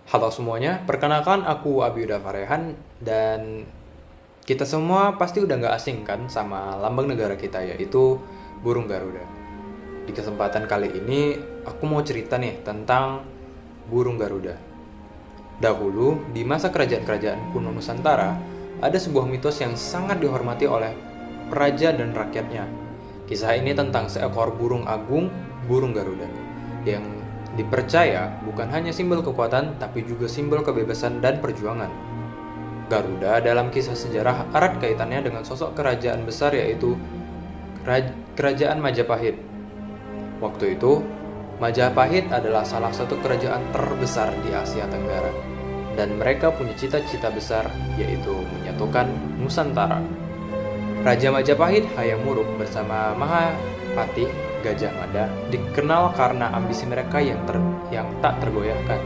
Halo semuanya, perkenalkan aku Abiuda Farehan dan kita semua pasti udah nggak asing kan sama lambang negara kita yaitu burung Garuda. Di kesempatan kali ini aku mau cerita nih tentang burung Garuda. Dahulu, di masa kerajaan-kerajaan kuno Nusantara, ada sebuah mitos yang sangat dihormati oleh raja dan rakyatnya. Kisah ini tentang seekor burung agung, burung Garuda, yang dipercaya bukan hanya simbol kekuatan, tapi juga simbol kebebasan dan perjuangan. Garuda dalam kisah sejarah erat kaitannya dengan sosok kerajaan besar yaitu Kerajaan Majapahit. Waktu itu, Majapahit adalah salah satu kerajaan terbesar di Asia Tenggara, dan mereka punya cita-cita besar yaitu menyatukan Nusantara. Raja Majapahit Hayam Wuruk bersama Mahapatih Gajah Mada dikenal karena ambisi mereka yang tak tergoyahkan.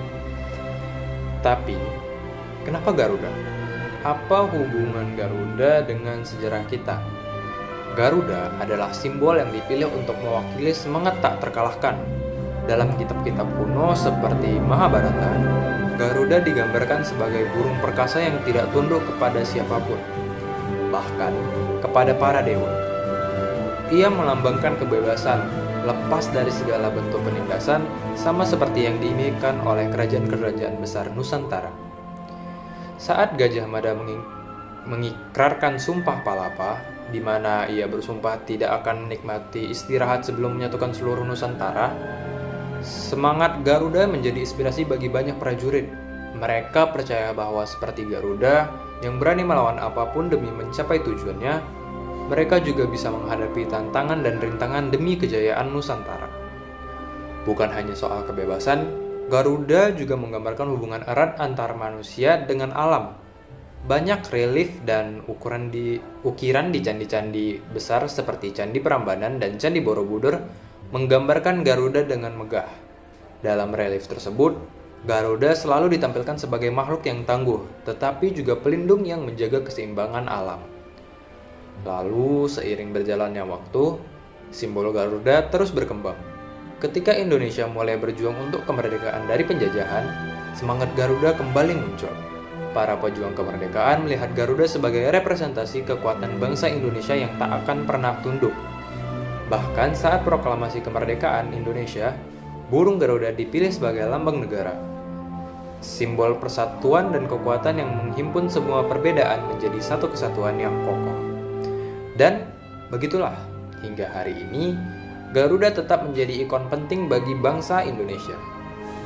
Tapi, kenapa Garuda? Apa hubungan Garuda dengan sejarah kita? Garuda adalah simbol yang dipilih untuk mewakili semangat tak terkalahkan. Dalam kitab-kitab kuno seperti Mahabharata, Garuda digambarkan sebagai burung perkasa yang tidak tunduk kepada siapapun, bahkan kepada para dewa. Ia melambangkan kebebasan, lepas dari segala bentuk penindasan, sama seperti yang diimpikan oleh kerajaan-kerajaan besar Nusantara. Saat Gajah Mada mengikrarkan Sumpah Palapa, di mana ia bersumpah tidak akan menikmati istirahat sebelum menyatukan seluruh Nusantara, semangat Garuda menjadi inspirasi bagi banyak prajurit. Mereka percaya bahwa seperti Garuda yang berani melawan apapun demi mencapai tujuannya, mereka juga bisa menghadapi tantangan dan rintangan demi kejayaan Nusantara. Bukan hanya soal kebebasan, Garuda juga menggambarkan hubungan erat antar manusia dengan alam. Banyak relief dan ukiran di candi-candi besar seperti Candi Prambanan dan Candi Borobudur menggambarkan Garuda dengan megah. Dalam relief tersebut, Garuda selalu ditampilkan sebagai makhluk yang tangguh, tetapi juga pelindung yang menjaga keseimbangan alam. Lalu, seiring berjalannya waktu, simbol Garuda terus berkembang. Ketika Indonesia mulai berjuang untuk kemerdekaan dari penjajahan, semangat Garuda kembali muncul. Para pejuang kemerdekaan melihat Garuda sebagai representasi kekuatan bangsa Indonesia yang tak akan pernah tunduk. Bahkan saat proklamasi kemerdekaan Indonesia, burung Garuda dipilih sebagai lambang negara. Simbol persatuan dan kekuatan yang menghimpun semua perbedaan menjadi satu kesatuan yang kokoh. Dan begitulah, hingga hari ini, Garuda tetap menjadi ikon penting bagi bangsa Indonesia.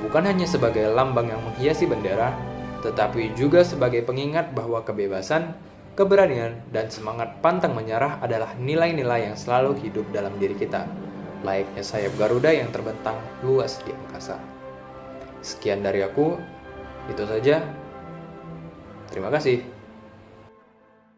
Bukan hanya sebagai lambang yang menghiasi bendera, tetapi juga sebagai pengingat bahwa kebebasan, keberanian, dan semangat pantang menyerah adalah nilai-nilai yang selalu hidup dalam diri kita, layaknya sayap Garuda yang terbentang luas di angkasa. Sekian dari aku, itu saja. Terima kasih.